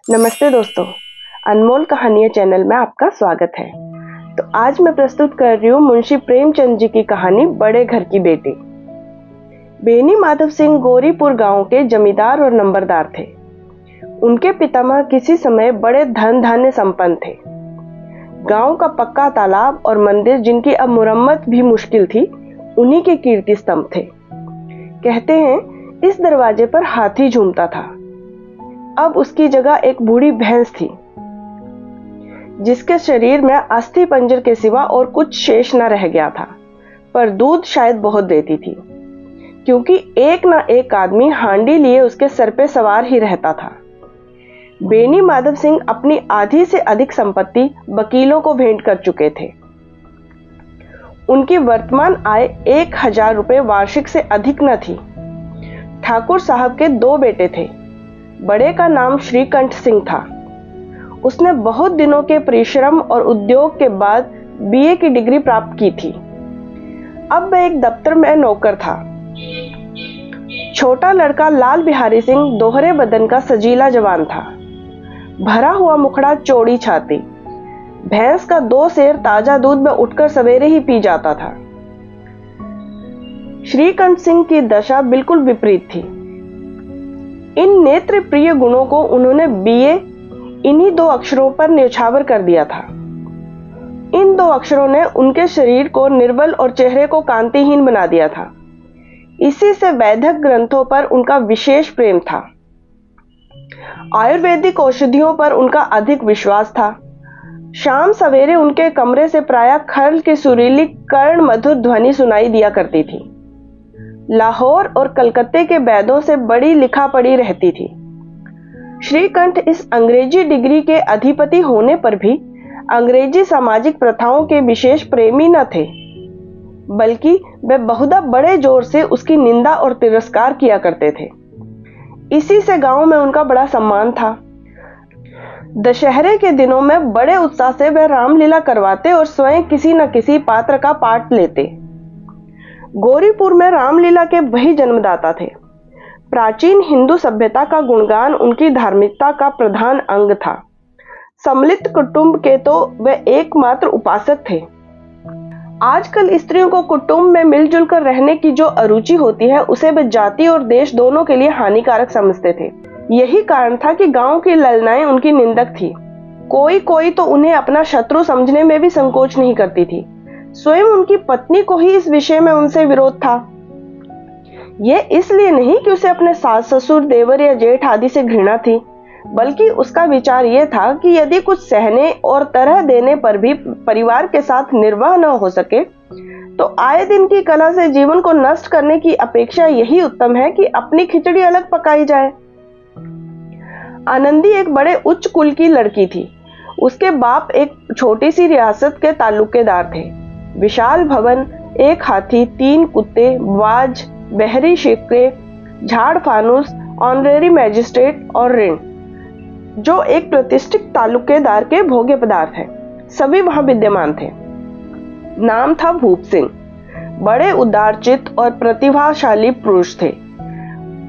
नमस्ते दोस्तों, अनमोल कहानियाँ चैनल में आपका स्वागत है। तो आज मैं प्रस्तुत कर रही हूँ मुंशी प्रेमचंद जी की कहानी बड़े घर की बेटी। बेनी माधव सिंह गोरीपुर गांव के जमींदार और नंबरदार थे। उनके पितामह किसी समय बड़े धन धान्य संपन्न थे। गांव का पक्का तालाब और मंदिर, जिनकी अब मुरम्मत भी मुश्किल थी, उन्हीं के कीर्ति स्तंभ थे। कहते हैं इस दरवाजे पर हाथी झूमता था। अब उसकी जगह एक बूढ़ी भैंस थी, जिसके शरीर में अस्थि पंजर के सिवा और कुछ शेष न रह गया था, पर दूध शायद बहुत देती थी, क्योंकि एक ना एक आदमी हांडी लिए उसके सर पे सवार ही रहता था। बेनी माधव सिंह अपनी आधी से अधिक संपत्ति वकीलों को भेंट कर चुके थे। उनकी वर्तमान आय 1000 रुपये वार्षिक से अधिक न थी। ठाकुर साहब के 2 बेटे थे। बड़े का नाम श्रीकंठ सिंह था। उसने बहुत दिनों के परिश्रम और उद्योग के बाद बीए की डिग्री प्राप्त की थी। अब वह एक दफ्तर में नौकर था। छोटा लड़का लाल बिहारी सिंह दोहरे बदन का सजीला जवान था। भरा हुआ मुखड़ा, चौड़ी छाती। भैंस का 2 सेर ताजा दूध में उठकर सवेरे ही पी जाता था। श्रीकंठ सिंह की दशा बिल्कुल विपरीत थी। इन नेत्र प्रिय गुणों को उन्होंने बीए इन्हीं 2 अक्षरों पर न्यौछावर कर दिया था। इन 2 अक्षरों ने उनके शरीर को निर्बल और चेहरे को कांतिहीन बना दिया था। इसी से वैदिक ग्रंथों पर उनका विशेष प्रेम था। आयुर्वेदिक औषधियों पर उनका अधिक विश्वास था। शाम सवेरे उनके कमरे से प्रायः खर्ल की सुरीली कर्ण मधुर ध्वनि सुनाई दिया करती थी। लाहौर और कलकत्ते के वैद्यों से बड़ी लिखा पड़ी रहती थी। श्रीकंठ इस अंग्रेजी डिग्री के अधिपति होने पर भी अंग्रेजी सामाजिक प्रथाओं के विशेष प्रेमी न थे, बल्कि वे बहुधा बड़े जोर से उसकी निंदा और तिरस्कार किया करते थे। इसी से गांव में उनका बड़ा सम्मान था। दशहरे के दिनों में बड़े उत्साह से वे रामलीला करवाते और स्वयं किसी न किसी पात्र का पाठ लेते। गोरीपुर में रामलीला के वही जन्मदाता थे। प्राचीन हिंदू सभ्यता का गुणगान उनकी धार्मिकता का प्रधान अंग था। सम्मिलित कुटुंब के तो वे एकमात्र उपासक थे। आजकल स्त्रियों को कुटुंब में मिलजुल कर रहने की जो अरुचि होती है, उसे वे जाति और देश दोनों के लिए हानिकारक समझते थे। यही कारण था कि गांव की ललनाएं उनकी निंदक थी। कोई तो उन्हें अपना शत्रु समझने में भी संकोच नहीं करती थी। स्वयं उनकी पत्नी को ही इस विषय में उनसे विरोध था। यह इसलिए नहीं कि उसे अपने सास ससुर, देवर या जेठ आदि से घृणा थी, बल्कि उसका विचार यह था कि यदि कुछ सहने और तरह देने पर भी परिवार के साथ निर्वाह न हो सके, तो आए दिन की कला से जीवन को नष्ट करने की अपेक्षा यही उत्तम है कि अपनी खिचड़ी अलग पकाई जाए। आनंदी एक बड़े उच्च कुल की लड़की थी। उसके बाप एक छोटी सी रियासत के तालुकेदार थे। विशाल भवन, 1 हाथी, 3 कुत्ते, बाज, बहरी शिक्के, झाड़ फानूस, ऑनरेरी मैजिस्ट्रेट और ऋण, जो एक प्रतिष्ठित तालुकेदार के भोग्य पदार्थ है, सभी वहां विद्यमान थे। नाम था भूप सिंह। बड़े उदारचित्त और प्रतिभाशाली पुरुष थे,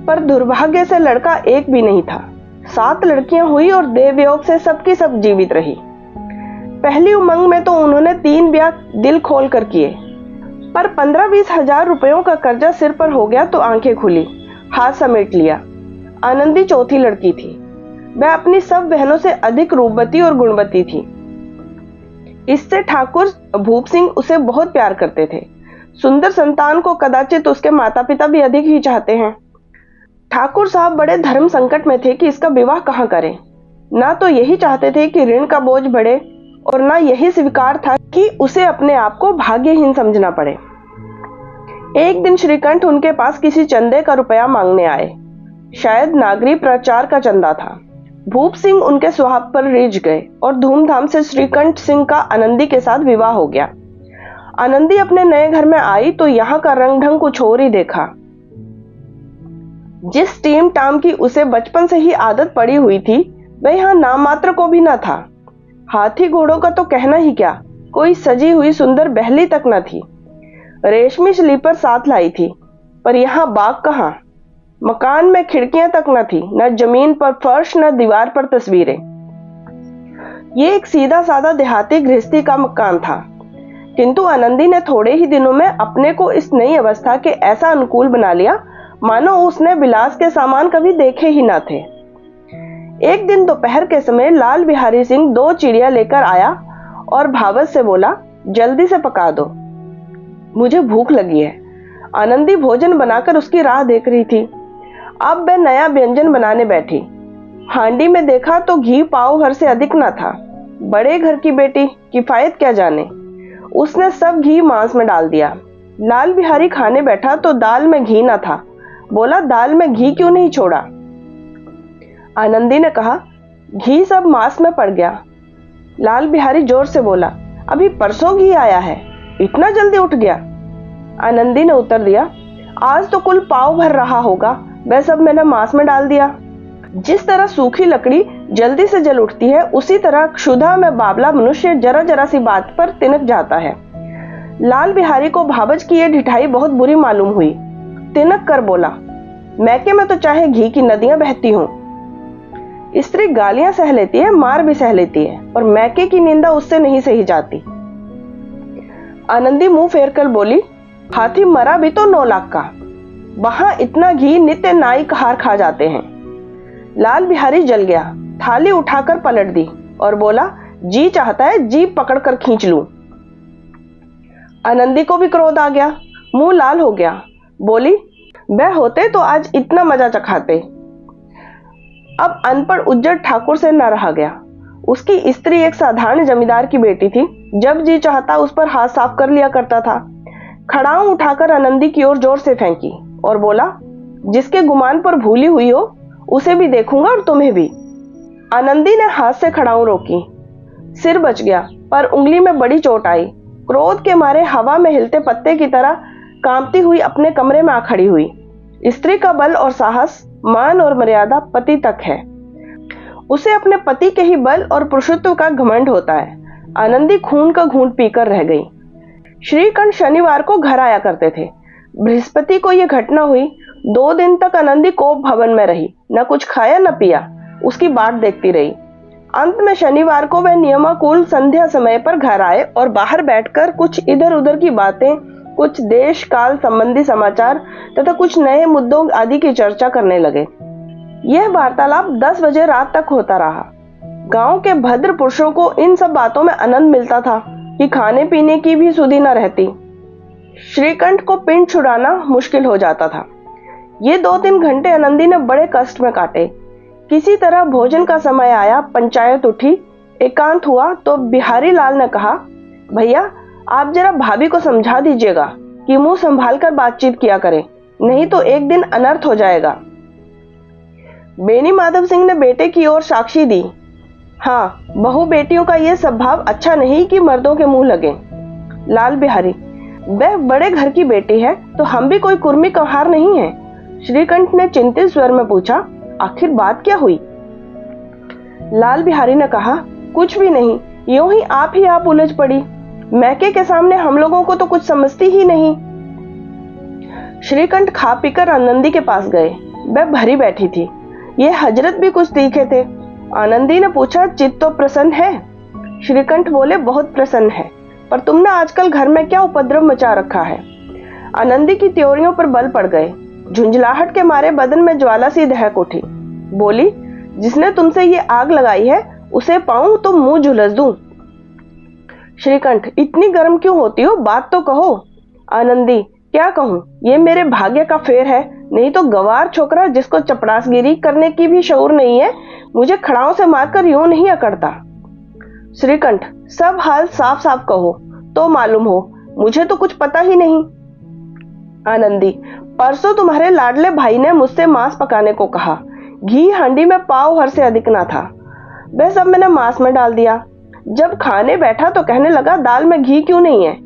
पर दुर्भाग्य से लड़का एक भी नहीं था। 7 लड़कियां हुई और देवयोग से सबकी सब जीवित रही। पहली उमंग में तो उन्होंने 3 ब्याह दिल खोल कर किए, पर 15-20 हजार रुपयों का कर्जा सिर पर हो गया तो आंखें खुली, हाथ समेट लिया। आनंदी चौथी लड़की थी। वह अपनी सब बहनों से अधिक रूपवती और गुणवती थी। इससे ठाकुर भूप सिंह उसे बहुत प्यार करते थे। सुंदर संतान को कदाचित उसके माता पिता भी अधिक ही चाहते हैं। ठाकुर साहब बड़े धर्म संकट में थे कि इसका विवाह कहां करें। ना तो यही चाहते थे कि ऋण का बोझ बढ़े, और ना यही स्वीकार था कि उसे अपने आप को भाग्यहीन समझना पड़े। एक दिन श्रीकंठ उनके पास किसी चंदे का रुपया मांगने आए। शायद नागरी प्रचार का चंदा था। भूप सिंह उनके स्वभाव पर रिझ गए और धूमधाम से श्रीकंठ सिंह का आनंदी के साथ विवाह हो गया। आनंदी अपने नए घर में आई तो यहाँ का रंग ढंग कुछ और ही देखा। जिस टीम टाम की उसे बचपन से ही आदत पड़ी हुई थी, वह यहाँ नाम मात्र को भी न था। हाथी घोड़ों का तो कहना ही क्या, कोई सजी हुई सुंदर बहली तक न थी। रेशमी स्लीपर साथ लाई थी, पर यहाँ बाग कहाँ। मकान में खिड़कियां तक न थी, न जमीन पर फर्श, न दीवार पर तस्वीरें। ये एक सीधा साधा देहाती गृहस्थी का मकान था, किंतु आनंदी ने थोड़े ही दिनों में अपने को इस नई अवस्था के ऐसा अनुकूल बना लिया मानो उसने विलास के सामान कभी देखे ही ना थे। एक दिन दोपहर के समय लाल बिहारी सिंह 2 चिड़िया लेकर आया और भावत से बोला, जल्दी से पका दो, मुझे भूख लगी है। आनंदी भोजन बनाकर उसकी राह देख रही थी। अब वह नया व्यंजन बनाने बैठी। हांडी में देखा तो घी पाव भर से अधिक न था। बड़े घर की बेटी, किफायत क्या जाने। उसने सब घी मांस में डाल दिया। लाल बिहारी खाने बैठा तो दाल में घी न था। बोला, दाल में घी क्यों नहीं छोड़ा? आनंदी ने कहा, घी सब मांस में पड़ गया। लाल बिहारी जोर से बोला, अभी परसों घी आया है, इतना जल्दी उठ गया? आनंदी ने उत्तर दिया, आज तो कुल पाव भर रहा होगा, वह सब मैंने मांस में डाल दिया। जिस तरह सूखी लकड़ी जल्दी से जल उठती है, उसी तरह क्षुधा में बावला मनुष्य जरा जरा सी बात पर तिनक जाता है। लाल बिहारी को भावज की यह ढिठाई बहुत बुरी मालूम हुई। तिनक कर बोला, मैके में तो चाहे घी की नदियां बहती हों। स्त्री गालियां सह लेती है, मार भी सह लेती है, और मैके की निंदा उससे नहीं सही जाती। आनंदी मुंह फेर कर बोली, हाथी मरा भी तो 9 लाख का, वहां इतना घी नित्य नाई कहार खा जाते हैं। लाल बिहारी जल गया, थाली उठाकर पलट दी और बोला, जी चाहता है जीभ पकड़कर खींच लूं। आनंदी को भी क्रोध आ गया, मुंह लाल हो गया। बोली, वह होते तो आज इतना मजा चखाते। अब अनपढ़ उज्जड़ ठाकुर से न रहा गया। उसकी स्त्री एक साधारण जमींदार की बेटी थी। जब जी चाहता उस पर हाथ साफ कर लिया करता था। खड़ाऊ उठाकर आनंदी की ओर जोर से फेंकी और बोला, जिसके गुमान पर भूली हुई हो उसे भी देखूंगा और तुम्हें भी। आनंदी ने हाथ से खड़ाऊ रोकी। सिर बच गया, पर उंगली में बड़ी चोट आई। क्रोध के मारे हवा में हिलते पत्ते की तरह कांपती हुई अपने कमरे में आ खड़ी हुई। स्त्री का बल और साहस, मान और मर्यादा पति तक है। उसे अपने पति के ही बल और पुरुषत्व का घमंड होता है। आनंदी खून का घूंट पीकर रह गई। श्रीकंठ शनिवार को घर आया करते थे। बृहस्पति को यह घटना हुई। 2 दिन तक आनंदी कोप भवन में रही, न कुछ खाया न पिया, उसकी बाट देखती रही। अंत में शनिवार को वह नियमानुकूल संध्या समय पर घर आए और बाहर बैठकर कुछ इधर उधर की बातें, कुछ देश काल संबंधी समाचार तथा कुछ नए मुद्दों आदि की चर्चा करने लगे। यह वार्तालाप 10 बजे रात तक होता रहा। गांव के भद्र पुरुषों को इन सब बातों में आनंद मिलता था कि खाने पीने की भी सुधि न रहती। श्रीकंठ को पिंड छुड़ाना मुश्किल हो जाता था। ये 2-3 घंटे आनंदी ने बड़े कष्ट में काटे। किसी तरह भोजन का समय आया, पंचायत उठी, एकांत हुआ तो बिहारी लाल ने कहा, भैया आप जरा भाभी को समझा दीजिएगा कि मुंह संभाल कर बातचीत किया करें, नहीं तो एक दिन अनर्थ हो जाएगा। बेनी माधव सिंह ने बेटे की ओर साक्षी दी, हाँ, बहू बेटियों का यह स्वभाव अच्छा नहीं कि मर्दों के मुंह लगे। लाल बिहारी, वह बड़े घर की बेटी है तो हम भी कोई कुर्मी कहार नहीं है। श्रीकंठ ने चिंतित स्वर में पूछा, आखिर बात क्या हुई? लाल बिहारी ने कहा, कुछ भी नहीं, यूं ही आप उलझ पड़ी। मैके के सामने हम लोगों को तो कुछ समझती ही नहीं। श्रीकंठ खा पीकर आनंदी के पास गए। वह भरी बैठी थी। ये हजरत भी कुछ तीखे थे। आनंदी ने पूछा, चित्त तो प्रसन्न है? श्रीकंठ बोले, बहुत प्रसन्न है, पर तुमने आजकल घर में क्या उपद्रव मचा रखा है? आनंदी की त्योरियों पर बल पड़ गए। झुंझलाहट के मारे बदन में ज्वाला सी दहक उठी। बोली, जिसने तुमसे ये आग लगाई है उसे पाऊं तो मुंह झुलस दूं। श्रीकंठ, इतनी गर्म क्यों होती हो, बात तो कहो। आनंदी, क्या कहूं, ये मेरे भाग्य का फेर है, नहीं तो गवार छोकरा जिसको चपड़ासगिरी करने की भी शऊर नहीं है, मुझे खड़ाओं से मारकर यूं नहीं अकड़ता। श्रीकंठ, सब हाल साफ साफ कहो तो मालूम हो, मुझे तो कुछ पता ही नहीं। आनंदी, परसों तुम्हारे लाडले भाई ने मुझसे मांस पकाने को कहा। घी हांडी में पाव भर से अधिक ना था, वह सब मैंने मांस में डाल दिया। जब खाने बैठा तो कहने लगा, दाल में घी क्यों नहीं है?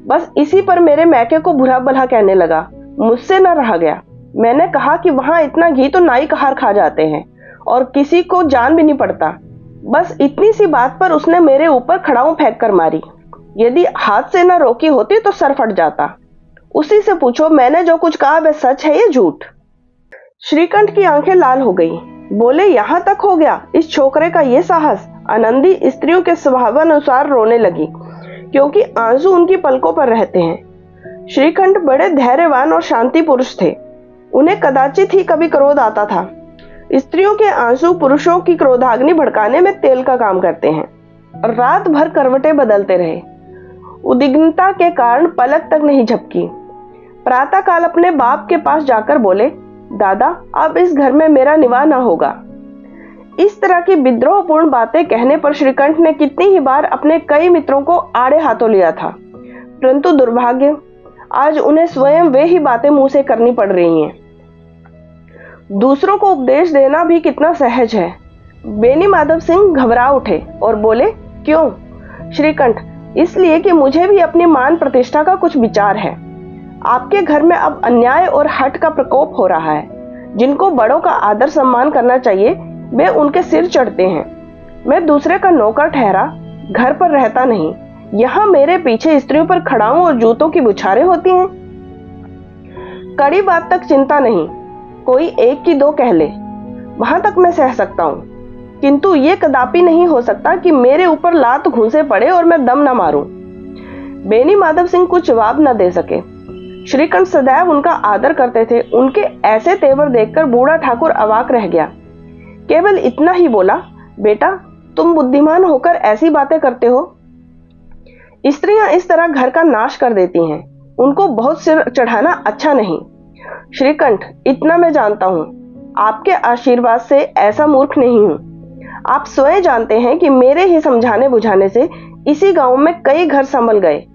बस इसी पर मेरे मैके को बुरा भला कहने लगा। मुझसे न रहा गया। मैंने कहा कि वहां इतना घी तो नाई कहार खा जाते हैं और किसी को जान भी नहीं पड़ता। बस इतनी सी बात पर उसने मेरे ऊपर खड़ाऊ फेंक कर मारी। यदि हाथ से न रोकी होती तो सर फट जाता। उसी से पूछो, मैंने जो कुछ कहा वह सच है या झूठ? श्रीकंठ की आंखें लाल हो गई। बोले, यहां तक हो गया इस छोकरे का ये साहस। आनंदी स्त्रियों के स्वभावानुसार रोने लगी, क्योंकि आंसू उनकी पलकों पर रहते हैं। श्रीकंठ बड़े धैर्यवान और शांति पुरुष थे। उन्हें कदाचित ही कभी क्रोध आता था। स्त्रियों के आंसू पुरुषों की क्रोधाग्नि भड़काने में तेल का काम करते हैं। रात भर करवटें बदलते रहे। उद्विग्नता के कारण पलक तक नहीं झपकी। प्रातःकाल अपने बाप के पास जाकर बोले, दादा, अब इस घर में मेरा निवाह न होगा। इस तरह की विद्रोहपूर्ण बातें कहने पर श्रीकंठ ने कितनी ही बार अपने कई मित्रों को आड़े हाथों लिया था, परंतु दुर्भाग्य, आज उन्हें स्वयं वे ही बातें मुंह से करनी पड़ रही हैं। दूसरों को उपदेश देना भी कितना सहज है। बेनी माधव सिंह घबरा उठे और बोले, क्यों? श्रीकंठ, इसलिए कि मुझे भी अपनी मान प्रतिष्ठा का कुछ विचार है। आपके घर में अब अन्याय और हठ का प्रकोप हो रहा है। जिनको बड़ों का आदर सम्मान करना चाहिए, वे उनके सिर चढ़ते हैं। मैं दूसरे का नौकर ठहरा घर पर रहता नहीं। यहाँ मेरे पीछे स्त्रियों पर खड़ाऊं और जूतों की बुछारें होती हैं। कड़ी बात तक चिंता नहीं, कोई एक की दो कह ले, वहां तक मैं सह सकता हूं, किंतु ये कदापि नहीं हो सकता कि मेरे ऊपर लात घूंसे पड़े और मैं दम न मारूं। बेनी माधव सिंह कुछ जवाब न दे सके। श्रीकंठ सदैव उनका आदर करते थे। उनके ऐसे तेवर देखकर बूढ़ा ठाकुर अवाक रह गया। केवल इतना ही बोला, बेटा, तुम बुद्धिमान होकर ऐसी बातें करते हो। स्त्रियां इस तरह घर का नाश कर देती हैं। उनको बहुत सिर चढ़ाना अच्छा नहीं। श्रीकंठ, इतना मैं जानता हूं, आपके आशीर्वाद से ऐसा मूर्ख नहीं हूं। आप स्वयं जानते हैं कि मेरे ही समझाने बुझाने से इसी गांव में कई घर संभल गए,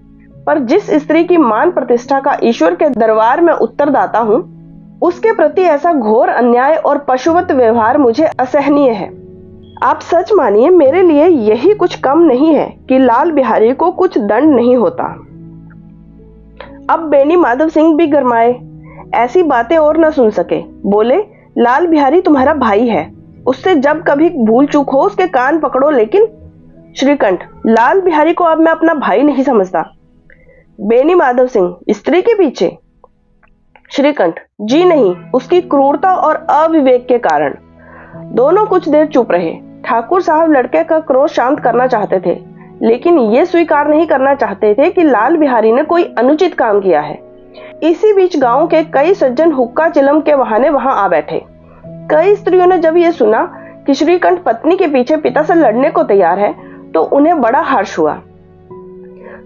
पर जिस स्त्री की मान प्रतिष्ठा का ईश्वर के दरबार में उत्तरदाता हूं, उसके प्रति ऐसा घोर अन्याय और पशुवत व्यवहार मुझे असहनीय है। आप सच मानिए, मेरे लिए यही कुछ कम नहीं है कि लाल बिहारी को कुछ दंड नहीं होता। अब बेनी माधव सिंह भी गरमाए, ऐसी बातें और न सुन सके। बोले, लाल बिहारी तुम्हारा भाई है, उससे जब कभी भूल चूक हो उसके कान पकड़ो। लेकिन श्रीकंठ, लाल बिहारी को अब मैं अपना भाई नहीं समझता। बेनी माधव सिंह, स्त्री के पीछे? श्रीकंठ, जी नहीं, उसकी क्रूरता और अविवेक के कारण। दोनों कुछ देर चुप रहे। ठाकुर साहब लड़के का क्रोध शांत करना चाहते थे, लेकिन ये स्वीकार नहीं करना चाहते थे कि लाल बिहारी ने कोई अनुचित काम किया है। इसी बीच गांव के कई सज्जन हुक्का चिलम के बहाने वहां आ बैठे। कई स्त्रियों ने जब ये सुना कि श्रीकंठ पत्नी के पीछे पिता से लड़ने को तैयार है, तो उन्हें बड़ा हर्ष हुआ।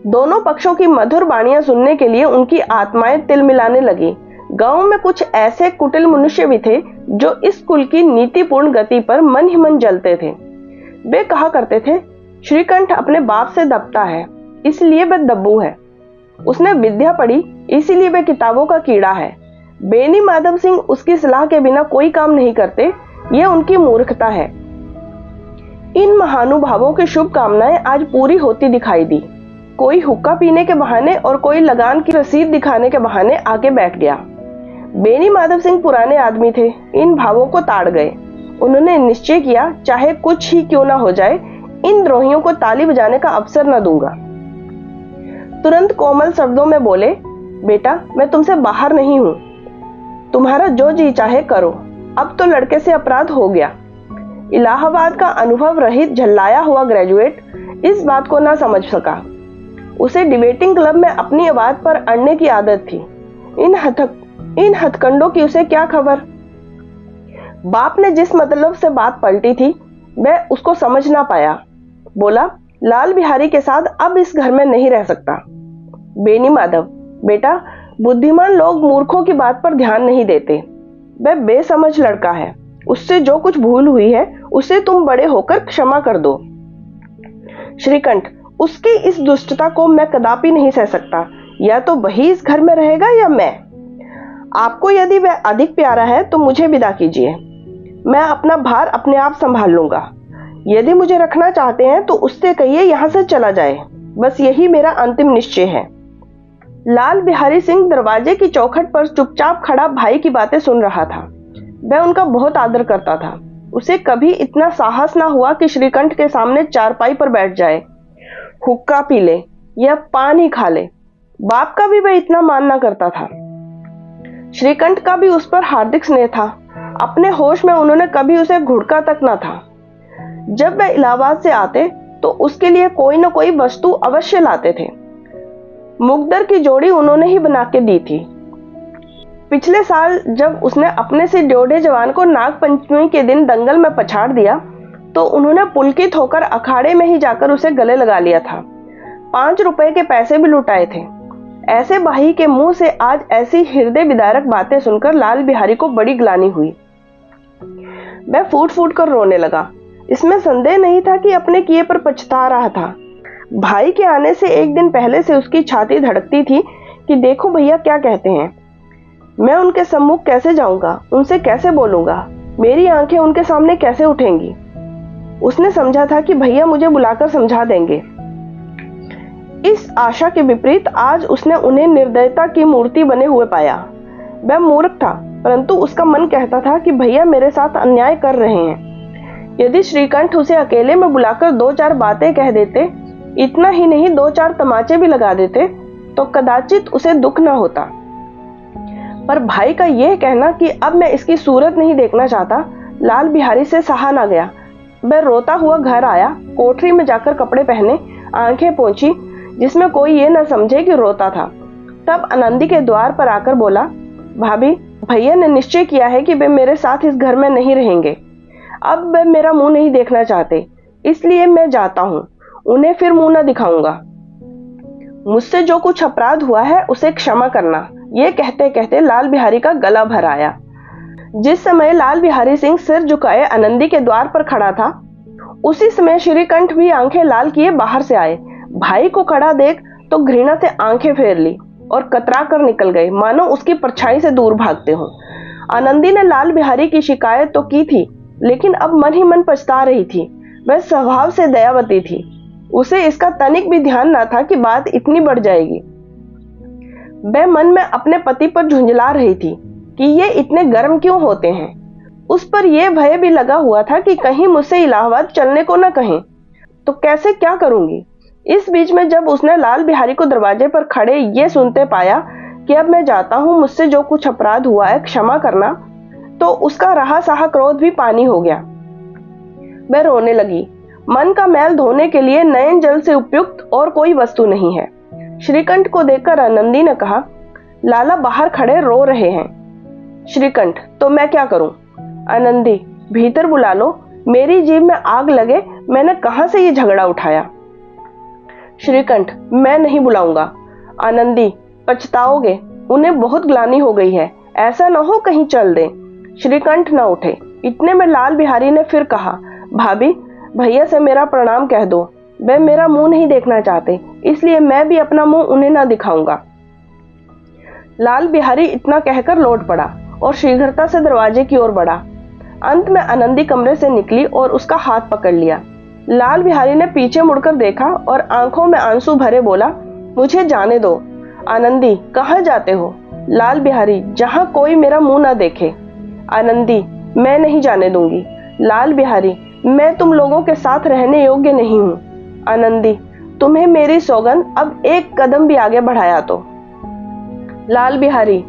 दोनों पक्षों की मधुर वाणियां सुनने के लिए उनकी आत्माएं तिल मिलाने लगी। गांव में कुछ ऐसे कुटिल मनुष्य भी थे जो इस कुल की नीतिपूर्ण गति पर मन ही मन जलते थे। वे कहा करते थे, श्रीकंठ अपने बाप से दबता है, इसलिए वह दब्बू है। उसने विद्या पढ़ी, इसीलिए वह किताबों का कीड़ा है। बेनी माधव सिंह उसकी सलाह के बिना कोई काम नहीं करते, यह उनकी मूर्खता है। इन महानुभावों की शुभकामनाएं आज पूरी होती दिखाई दी। कोई हुक्का पीने के बहाने और कोई लगान की रसीद दिखाने के बहाने आके बैठ गया। बेनी माधव सिंह पुराने आदमी थे, इन भावों को ताड़ गए। उन्होंने निश्चय किया, चाहे कुछ ही क्यों ना हो जाए, इन द्रोहियों को ताली बजाने का अवसर न दूंगा। तुरंत कोमल शब्दों में बोले, बेटा, मैं तुमसे बाहर नहीं हूं, तुम्हारा जो जी चाहे करो। अब तो लड़के से अपराध हो गया। इलाहाबाद का अनुभव रहित झल्लाया हुआ ग्रेजुएट इस बात को ना समझ सका। उसे डिबेटिंग क्लब में अपनी आवाज पर अड़ने की आदत थी। इन हथकंडों की उसे क्या खबर। बाप ने जिस मतलब से बात पलटी थी, वह उसको समझ ना पाया। बोला, लाल बिहारी के साथ अब इस घर में नहीं रह सकता। बेनी माधव, बेटा, बुद्धिमान लोग मूर्खों की बात पर ध्यान नहीं देते। वह बेसमझ लड़का है, उससे जो कुछ भूल हुई है उसे तुम बड़े होकर क्षमा कर दो। श्रीकंठ, उसकी इस दुष्टता को मैं कदापि नहीं सह सकता। या तो वही इस घर में रहेगा या मैं। आपको यदि वह अधिक प्यारा है तो मुझे विदा कीजिए, मैं अपना भार अपने आप संभाल लूंगा। यदि मुझे रखना चाहते हैं तो उससे कहिए यहां से चला जाए, बस यही मेरा अंतिम निश्चय है। लाल बिहारी सिंह दरवाजे की चौखट पर चुपचाप खड़ा भाई की बातें सुन रहा था। वह उनका बहुत आदर करता था। उसे कभी इतना साहस ना हुआ कि श्रीकंठ के सामने चारपाई पर बैठ जाए, हुक्का पी ले या पान ही खा ले। बाप का भी वह इतना मान ना करता था। श्रीकंठ का भी उस पर हार्दिक स्नेह था। अपने होश में उन्होंने कभी उसे घुड़का तक न था। जब वह इलाहाबाद से आते तो उसके लिए कोई न कोई वस्तु अवश्य लाते थे। मुकद्दर की जोड़ी उन्होंने ही बना के दी थी। पिछले साल जब उसने अपने से ड्योढ़े जवान को नाग पंचमी के दिन दंगल में पछाड़ दिया तो उन्होंने पुलकित होकर अखाड़े में ही जाकर उसे गले लगा लिया था। 5 रुपए के पैसे भी लुटाए थे। ऐसे भाई के मुंह से आज ऐसी हृदय विदारक बातें सुनकर लाल बिहारी को बड़ी ग्लानि हुई। वह फूट फूट कर रोने लगा। इसमें संदेह नहीं था कि अपने किए पर पछता रहा था। भाई के आने से एक दिन पहले से उसकी छाती धड़कती थी कि देखो भैया क्या कहते हैं, मैं उनके सम्मुख कैसे जाऊंगा, उनसे कैसे बोलूंगा, मेरी आंखें उनके सामने कैसे उठेंगी। उसने समझा था कि भैया मुझे बुलाकर समझा देंगे। इस आशा के विपरीत आज उसने उन्हें निर्दयता की मूर्ति बने हुए पाया। वह मूर्ख था, परंतु उसका मन कहता था कि भैया मेरे साथ अन्याय कर रहे हैं। यदि श्रीकंठ उसे अकेले में बुलाकर 2-4 बातें कह देते, इतना ही नहीं 2-4 तमाचे भी लगा देते, तो कदाचित उसे दुख न होता। पर भाई का यह कहना कि अब मैं इसकी सूरत नहीं देखना चाहता, लाल बिहारी से सहा ना गया। वह रोता हुआ घर आया, कोठरी में जाकर कपड़े पहने, आंखें पोंछी, जिसमें कोई ये न समझे कि रोता था। तब आनंदी के द्वार पर आकर बोला, भाभी, भैया ने निश्चय किया है कि वे मेरे साथ इस घर में नहीं रहेंगे। अब वे मेरा मुंह नहीं देखना चाहते, इसलिए मैं जाता हूँ। उन्हें फिर मुंह न दिखाऊंगा। मुझसे जो कुछ अपराध हुआ है उसे क्षमा करना। ये कहते कहते लाल बिहारी का गला भर आया। जिस समय लाल बिहारी सिंह सिर झुकाए आनंदी के द्वार पर खड़ा था, उसी समय श्रीकंठ भी आंखें लाल किए बाहर से आए। भाई को खड़ा देख तो घृणा से आंखें फेर ली और कतरा कर निकल गए, मानो उसकी परछाई से दूर भागते हों। आनंदी ने लाल बिहारी की शिकायत तो की थी, लेकिन अब मन ही मन पछता रही थी। वह स्वभाव से दयावती थी। उसे इसका तनिक भी ध्यान न था कि बात इतनी बढ़ जाएगी। वह मन में अपने पति पर झुंझला रही थी कि ये इतने गर्म क्यों होते हैं। उस पर यह भय भी लगा हुआ था कि कहीं मुझसे इलाहाबाद चलने को न कहें तो कैसे क्या करूंगी। इस बीच में जब उसने लाल बिहारी को दरवाजे पर खड़े ये सुनते पाया कि अब मैं जाता हूं, मुझसे जो कुछ अपराध हुआ है क्षमा करना, तो उसका रहा सहा क्रोध भी पानी हो गया। वह रोने लगी। मन का मैल धोने के लिए नयन जल से उपयुक्त और कोई वस्तु नहीं है। श्रीकंठ को देखकर आनंदी ने कहा, लाला बाहर खड़े रो रहे हैं। श्रीकंठ, तो मैं क्या करूं? आनंदी, भीतर बुला लो, मेरी जीभ में आग लगे, मैंने कहां से ये झगड़ा उठाया। श्रीकंठ, मैं नहीं बुलाऊंगा। आनंदी, पछताओगे, उन्हें बहुत ग्लानि हो गई है, ऐसा न हो कहीं चल दे। श्रीकंठ न उठे। इतने में लाल बिहारी ने फिर कहा, भाभी, भैया से मेरा प्रणाम कह दो, वे मेरा मुंह नहीं देखना चाहते, इसलिए मैं भी अपना मुंह उन्हें न दिखाऊंगा। लाल बिहारी इतना कहकर लौट पड़ा और शीघ्रता से दरवाजे की ओर बढ़ा। अंत में आनंदी कमरे से निकली और उसका हाथ पकड़ लिया। लाल बिहारी ने पीछे मुड़कर देखा और आंखों में आंसू भरे बोला, मुझे जाने दो। आनंदी, कहाँ जाते हो? लाल बिहारी, जहां कोई मेरा मुंह न देखे। आनंदी, मैं नहीं जाने दूंगी। लाल बिहारी, मैं तुम लोगों के साथ रहने योग्य नहीं हूं। आनंदी, तुम्हें मेरी सौगंध, अब एक कदम भी आगे बढ़ाया तो। लाल बिहारी,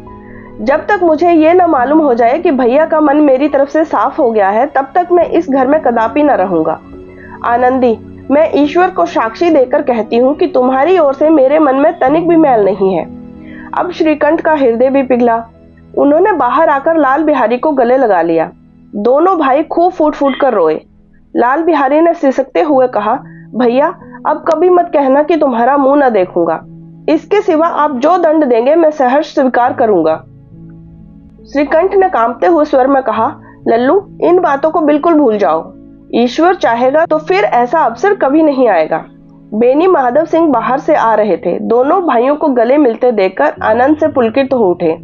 जब तक मुझे ये न मालूम हो जाए कि भैया का मन मेरी तरफ से साफ हो गया है, तब तक मैं इस घर में कदापि न रहूंगा। आनंदी, मैं ईश्वर को साक्षी देकर कहती हूँ कि तुम्हारी ओर से मेरे मन में तनिक भी मैल नहीं है। अब श्रीकंठ का हृदय भी पिघला। उन्होंने बाहर आकर लाल बिहारी को गले लगा लिया। दोनों भाई खूब फूट फूट कर रोए। लाल बिहारी ने सिसकते हुए कहा, भैया, अब कभी मत कहना कि तुम्हारा मुंह न देखूंगा। इसके सिवा आप जो दंड देंगे मैं सहर्ष स्वीकार करूंगा। श्रीकंठ ने कांपते हुए स्वर में कहा, लल्लू, इन बातों को बिल्कुल भूल जाओ। ईश्वर चाहेगा तो फिर ऐसा अवसर कभी नहीं आएगा। बेनी माधव सिंह बाहर से आ रहे थे। दोनों भाइयों को गले मिलते देखकर आनंद से पुलकित हो उठे।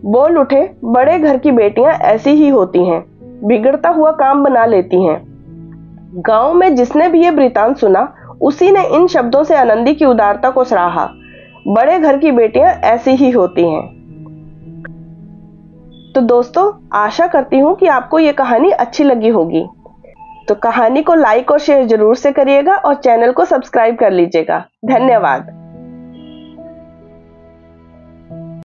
बोल उठे, बड़े घर की बेटियां ऐसी ही होती हैं, बिगड़ता हुआ काम बना लेती हैं। गांव में जिसने भी ये वृतांत सुना, उसी ने इन शब्दों से आनंदी की उदारता को सराहा। बड़े घर की बेटियां ऐसी ही होती हैं। तो दोस्तों, आशा करती हूं कि आपको ये कहानी अच्छी लगी होगी। तो कहानी को लाइक और शेयर जरूर से करिएगा और चैनल को सब्सक्राइब कर लीजिएगा। धन्यवाद।